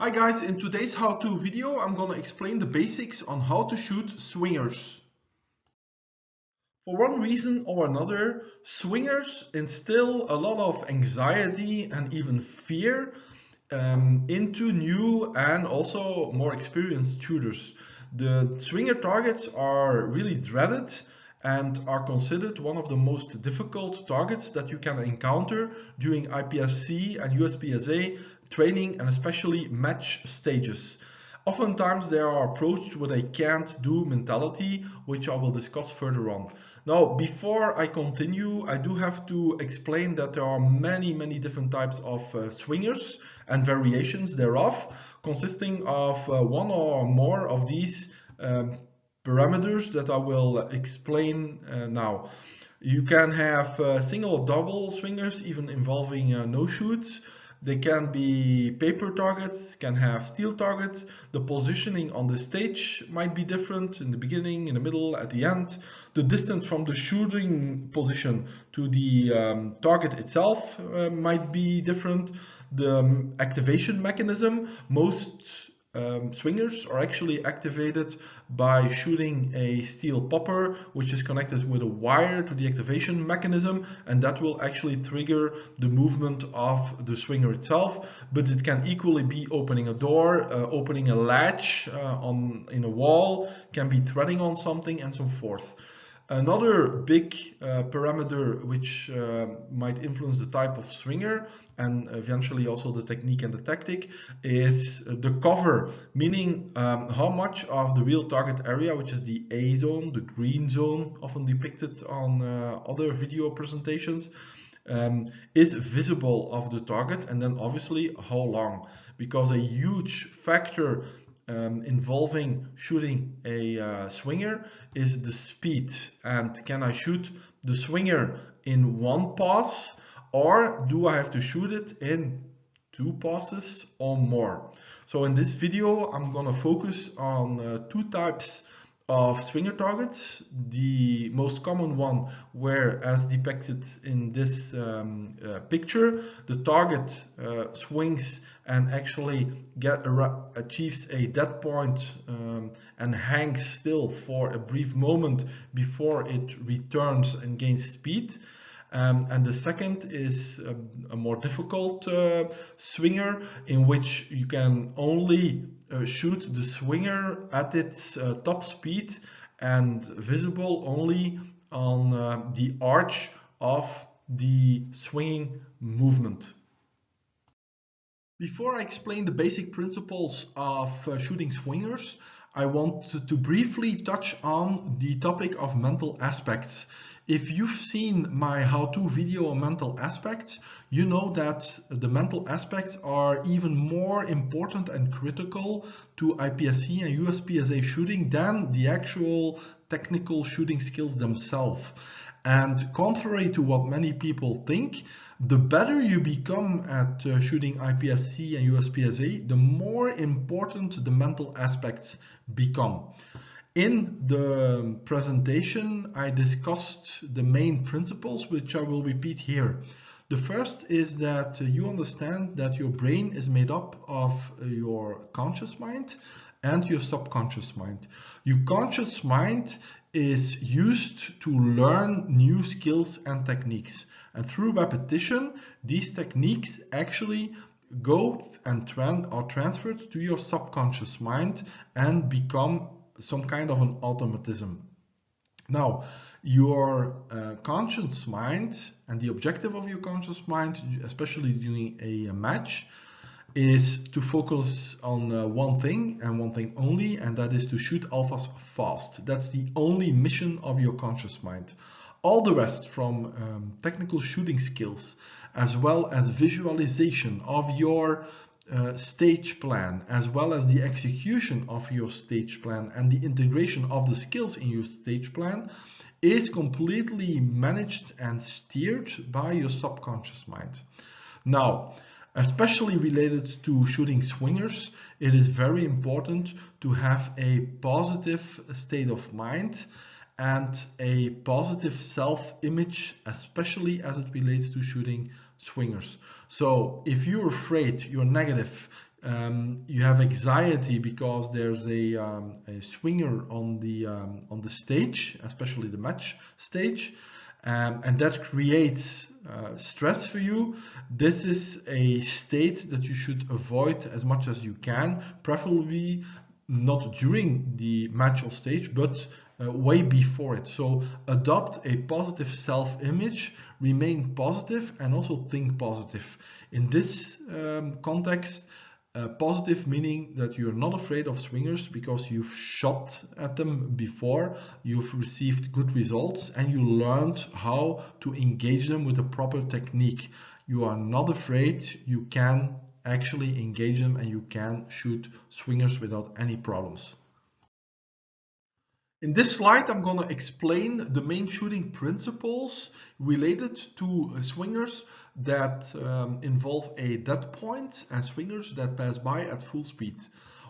Hi guys, in today's how-to video I'm gonna explain the basics on how to shoot swingers. For one reason or another, swingers instill a lot of anxiety and even fear into new and also more experienced shooters. The swinger targets are really dreaded and are considered one of the most difficult targets that you can encounter during IPSC and USPSA training and especially match stages. Oftentimes they are approached with a can't do mentality, which I will discuss further on. Now, before I continue, I do have to explain that there are many different types of swingers and variations thereof, consisting of one or more of these parameters that I will explain now. You can have single or double swingers, even involving no shoots. They can be paper targets, can have steel targets. The positioning on the stage might be different in the beginning, in the middle, at the end. The distance from the shooting position to the target itself might be different. The activation mechanism, most swingers are actually activated by shooting a steel popper, which is connected with a wire to the activation mechanism, and that will actually trigger the movement of the swinger itself. But it can equally be opening a door, opening a latch in a wall, can be threading on something, and so forth. Another big parameter which might influence the type of swinger and eventually also the technique and the tactic is the cover, meaning how much of the real target area, which is the A zone, the green zone, often depicted on other video presentations, is visible of the target, and then obviously how long, because a huge factor involving shooting a swinger is the speed. And can I shoot the swinger in one pass, or do I have to shoot it in two passes or more? So in this video I'm gonna focus on two types of swinger targets. The most common one, where as depicted in this picture, the target swings and actually achieves a dead point and hangs still for a brief moment before it returns and gains speed. And the second is a more difficult swinger, in which you can only shoot the swinger at its top speed and visible only on the arch of the swinging movement. Before I explain the basic principles of shooting swingers, I want to briefly touch on the topic of mental aspects. If you've seen my how-to video on mental aspects, you know that the mental aspects are even more important and critical to IPSC and USPSA shooting than the actual technical shooting skills themselves. And contrary to what many people think, the better you become at shooting IPSC and USPSA, the more important the mental aspects become. In the presentation, I discussed the main principles, which I will repeat here. The first is that you understand that your brain is made up of your conscious mind and your subconscious mind. Your conscious mind is used to learn new skills and techniques. And through repetition, these techniques actually go and are transferred to your subconscious mind and become some kind of an automatism. Now, your conscious mind and the objective of your conscious mind, especially during a match, is to focus on one thing and one thing only, and that is to shoot alphas fast. That's the only mission of your conscious mind. All the rest, from technical shooting skills, as well as visualization of your stage plan, as well as the execution of your stage plan and the integration of the skills in your stage plan, is completely managed and steered by your subconscious mind. Now, especially related to shooting swingers, it is very important to have a positive state of mind and a positive self-image, especially as it relates to shooting swingers. So if you're afraid, you're negative, You have anxiety because there's a swinger on the stage, especially the match stage, and that creates stress for you. This is a state that you should avoid as much as you can, preferably not during the match or stage, but way before it. So adopt a positive self-image, remain positive, and also think positive. In this context, positive meaning that you're not afraid of swingers because you've shot at them before, you've received good results, and you learned how to engage them with a proper technique. You are not afraid, you can actually engage them and you can shoot swingers without any problems. In this slide, I'm going to explain the main shooting principles related to swingers that involve a dead point and swingers that pass by at full speed.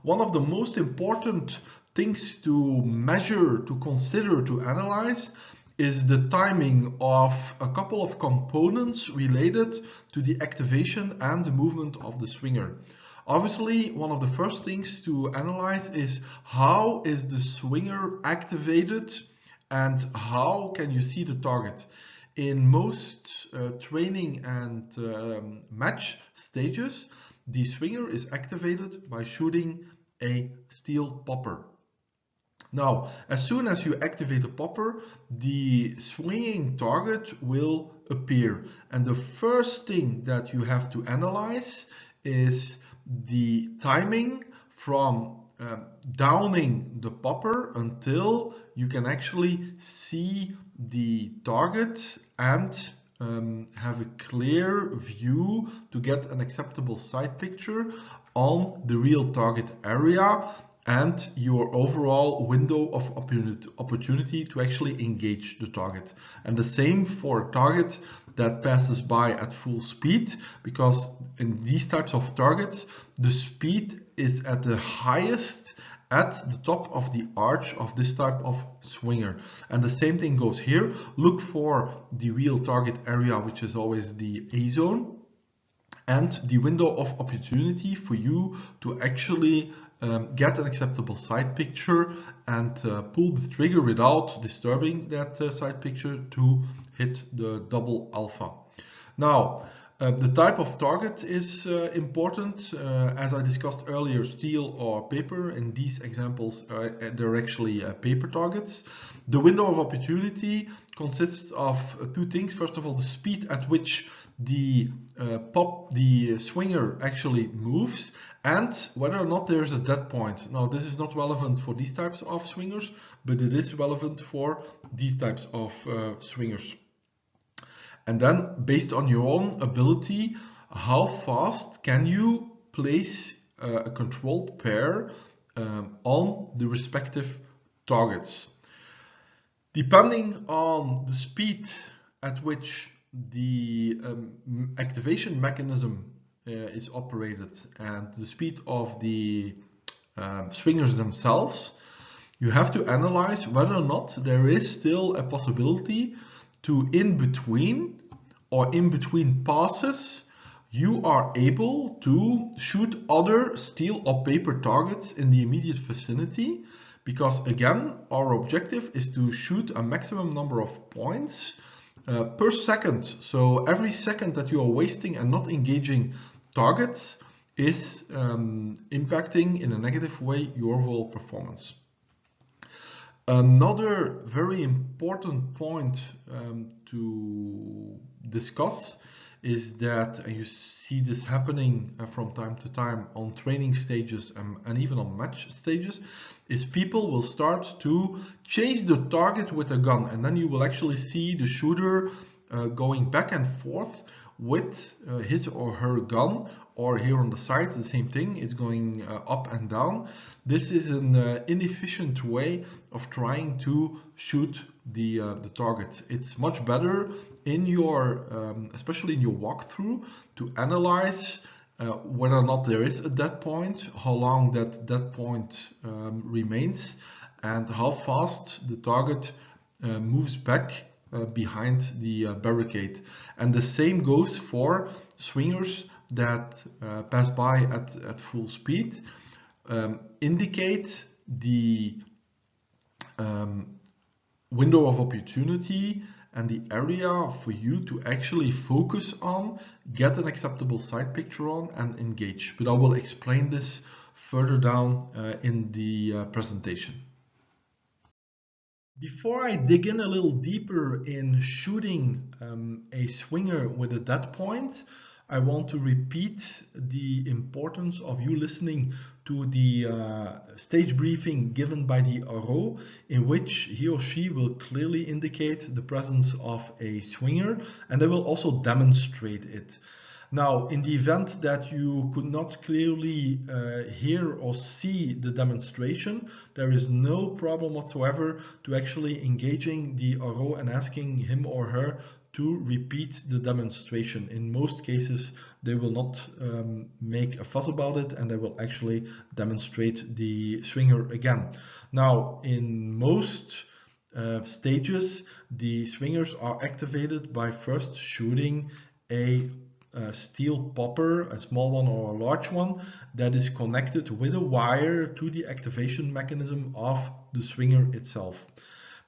One of the most important things to measure, to consider, to analyze is the timing of a couple of components related to the activation and the movement of the swinger. Obviously, one of the first things to analyze is how is the swinger activated and how can you see the target. In most training and match stages, the swinger is activated by shooting a steel popper. Now, as soon as you activate the popper, the swinging target will appear. And the first thing that you have to analyze is the timing from downing the popper until you can actually see the target and have a clear view to get an acceptable side picture on the real target area and your overall window of opportunity to actually engage the target. And the same for a target that passes by at full speed, because in these types of targets, the speed is at the highest at the top of the arch of this type of swinger. And the same thing goes here. Look for the real target area, which is always the A zone, and the window of opportunity for you to actually get an acceptable side picture and pull the trigger without disturbing that side picture to hit the double alpha. Now, the type of target is important. As I discussed earlier, steel or paper. In these examples, they're actually paper targets. The window of opportunity consists of two things. First of all, the speed at which the swinger actually moves and whether or not there's a dead point. Now, this is not relevant for these types of swingers, but it is relevant for these types of swingers. And then, based on your own ability, how fast can you place a controlled pair on the respective targets? Depending on the speed at which the activation mechanism is operated and the speed of the swingers themselves, you have to analyze whether or not there is still a possibility to in between passes, you are able to shoot other steel or paper targets in the immediate vicinity, because again, our objective is to shoot a maximum number of points per second. So every second that you are wasting and not engaging targets is impacting in a negative way your overall performance. Another very important point to discuss is that, and you see this happening from time to time on training stages and even on match stages, is people will start to chase the target with a gun, and then you will actually see the shooter going back and forth with his or her gun, or here on the side the same thing is going up and down. This is an inefficient way of trying to shoot the target. It's much better in your, especially in your walkthrough, to analyze whether or not there is a dead point, how long that dead point remains, and how fast the target moves back behind the barricade. And the same goes for swingers that pass by at full speed indicate the window of opportunity and the area for you to actually focus on, get an acceptable side picture on, and engage. But I will explain this further down in the presentation. Before I dig in a little deeper in shooting a swinger with a dead point, I want to repeat the importance of you listening to the stage briefing given by the RO, in which he or she will clearly indicate the presence of a swinger, and they will also demonstrate it. Now, in the event that you could not clearly hear or see the demonstration, there is no problem whatsoever to actually engaging the RO and asking him or her to repeat the demonstration. In most cases, they will not make a fuss about it, and they will actually demonstrate the swinger again. Now, in most stages, the swingers are activated by first shooting a steel popper, a small one or a large one, that is connected with a wire to the activation mechanism of the swinger itself.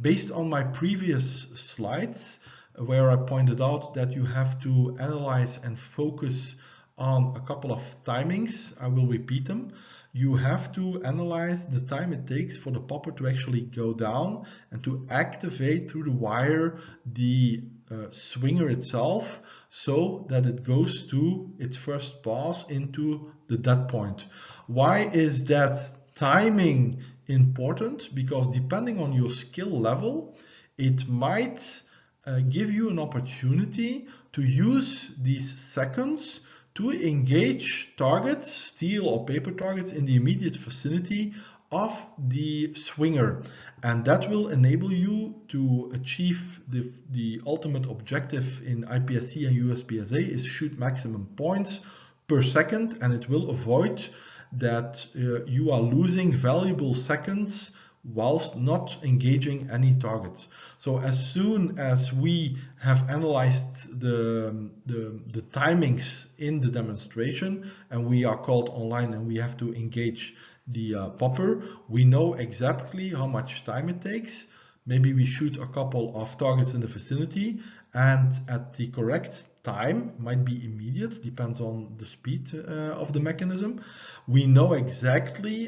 Based on my previous slides, where I pointed out that you have to analyze and focus on a couple of timings, I will repeat them. You have to analyze the time it takes for the popper to actually go down and to activate through the wire the swinger itself, so that it goes to its first pass into the dead point. Why is that timing important? Because depending on your skill level, it might give you an opportunity to use these seconds to engage targets, steel or paper targets, in the immediate vicinity of the swinger, and that will enable you to achieve the ultimate objective in IPSC and USPSA is shoot maximum points per second, and it will avoid that you are losing valuable seconds whilst not engaging any targets. So as soon as we have analyzed the timings in the demonstration, and we are called online and we have to engage the popper, we know exactly how much time it takes. Maybe we shoot a couple of targets in the vicinity, and at the correct time, might be immediate, depends on the speed of the mechanism. We know exactly,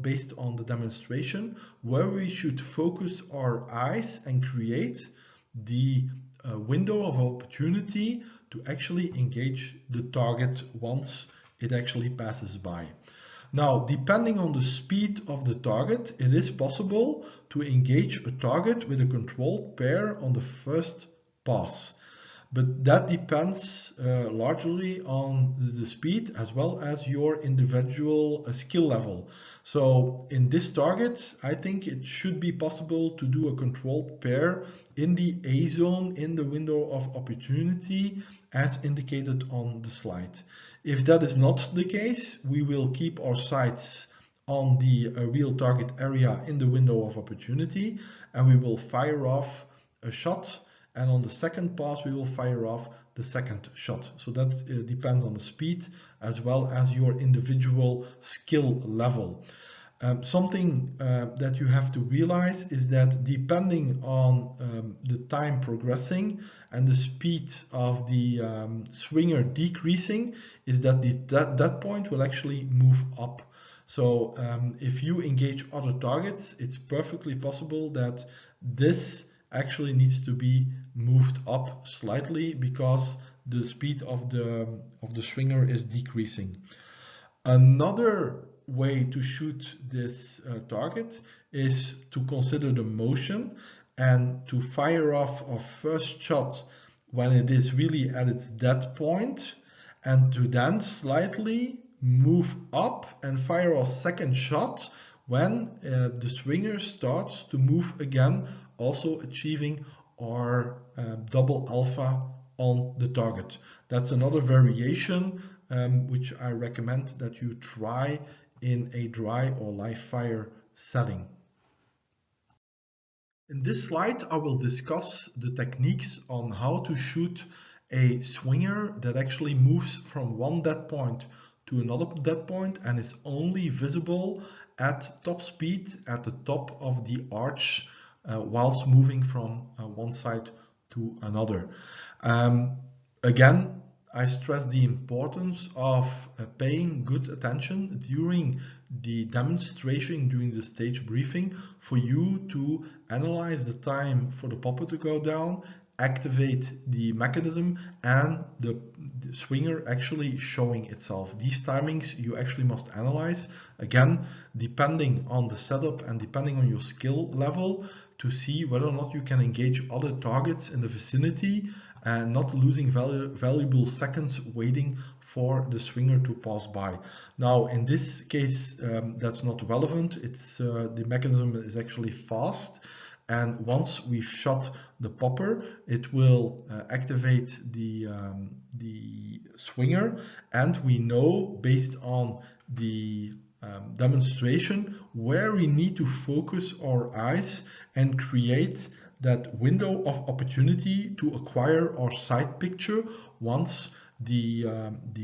based on the demonstration, where we should focus our eyes and create the window of opportunity to actually engage the target once it actually passes by. Now, depending on the speed of the target, it is possible to engage a target with a controlled pair on the first pass. But that depends largely on the speed as well as your individual skill level. So in this target, I think it should be possible to do a controlled pair in the A zone in the window of opportunity as indicated on the slide. If that is not the case, we will keep our sights on the real target area in the window of opportunity, and we will fire off a shot, and on the second pass we will fire off the second shot. So that depends on the speed as well as your individual skill level. Something that you have to realize is that depending on the time progressing and the speed of the swinger decreasing, is that that point will actually move up. So if you engage other targets, it's perfectly possible that this actually needs to be moved up slightly because the speed of the swinger is decreasing. Another way to shoot this target is to consider the motion and to fire off our first shot when it is really at its dead point, and to then slightly move up and fire our second shot when the swinger starts to move again, also achieving our double alpha on the target. That's another variation which I recommend that you try in a dry or live fire setting. In this slide, I will discuss the techniques on how to shoot a swinger that actually moves from one dead point to another dead point and is only visible at top speed at the top of the arch whilst moving from one side to another. Again, I stress the importance of paying good attention during the demonstration, during the stage briefing, for you to analyze the time for the popper to go down, activate the mechanism, and the swinger actually showing itself. These timings you actually must analyze, again, depending on the setup and depending on your skill level, to see whether or not you can engage other targets in the vicinity and not losing valuable seconds waiting for the swinger to pass by. Now, in this case, that's not relevant. It's the mechanism is actually fast, and once we've shot the popper, it will activate the swinger, and we know based on the demonstration where we need to focus our eyes and create that window of opportunity to acquire our side picture once the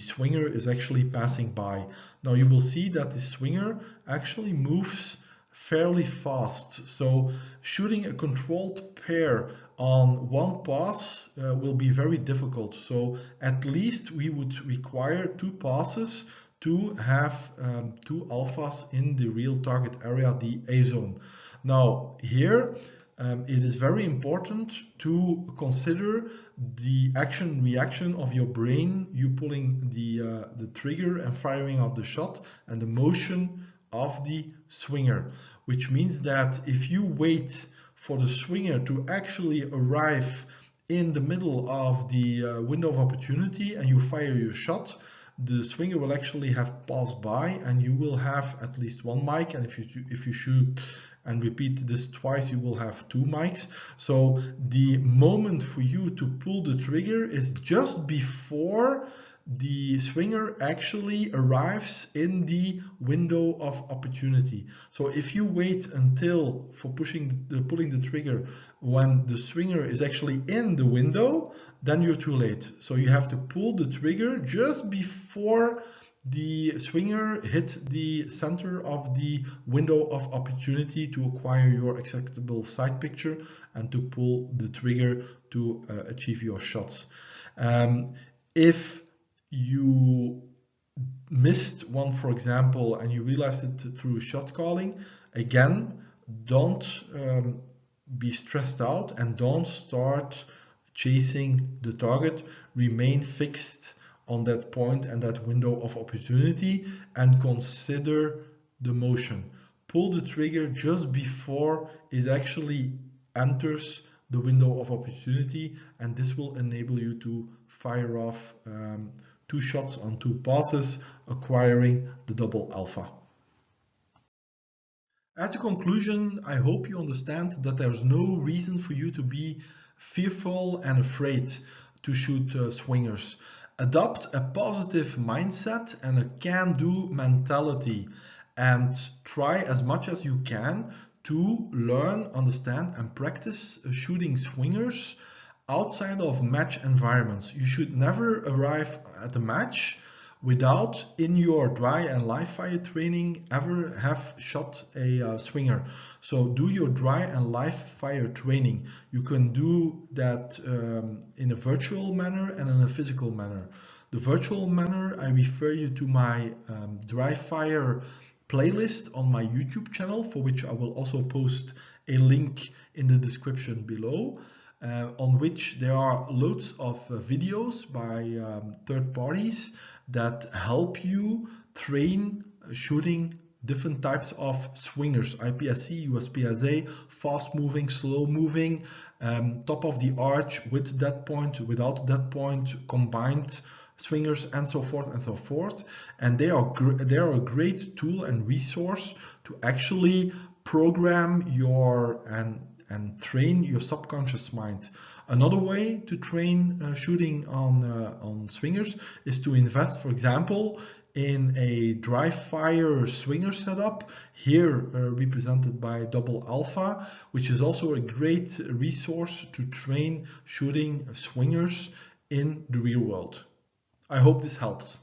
swinger is actually passing by. Now you will see that the swinger actually moves fairly fast, so shooting a controlled pair on one pass will be very difficult. So at least we would require 2 passes to have 2 alphas in the real target area, the A zone. Now here it is very important to consider the action reaction of your brain, you pulling the trigger and firing of the shot, and the motion of the swinger, which means that if you wait for the swinger to actually arrive in the middle of the window of opportunity and you fire your shot, the swinger will actually have passed by and you will have at least 1 mic, and if you shoot and repeat this twice, you will have 2 mics. So the moment for you to pull the trigger is just before the swinger actually arrives in the window of opportunity. So if you wait until for pulling the trigger when the swinger is actually in the window, then you're too late. So you have to pull the trigger just before the swinger hit the center of the window of opportunity to acquire your acceptable side picture and to pull the trigger to achieve your shots. If you missed one, for example, and you realized it through shot calling, again, don't be stressed out and don't start chasing the target. Remain fixed on that point and that window of opportunity and consider the motion. Pull the trigger just before it actually enters the window of opportunity, and this will enable you to fire off 2 shots on 2 passes, acquiring the double alpha. As a conclusion, I hope you understand that there's no reason for you to be fearful and afraid to shoot swingers. Adopt a positive mindset and a can-do mentality, and try as much as you can to learn, understand, and practice shooting swingers outside of match environments. You should never arrive at a match without, in your dry and live fire training, ever have shot a swinger. So do your dry and live fire training. You can do that in a virtual manner and in a physical manner. The virtual manner, I refer you to my dry fire playlist on my YouTube channel, for which I will also post a link in the description below. On which there are loads of videos by third parties that help you train shooting different types of swingers: IPSC-USPSA, fast moving, slow moving, top of the arch with dead point, without dead point, combined swingers, and so forth and so forth. And they are a great tool and resource to actually program your and train your subconscious mind. Another way to train shooting on swingers is to invest, for example, in a dry fire swinger setup, here represented by double alpha, which is also a great resource to train shooting swingers in the real world. I hope this helps.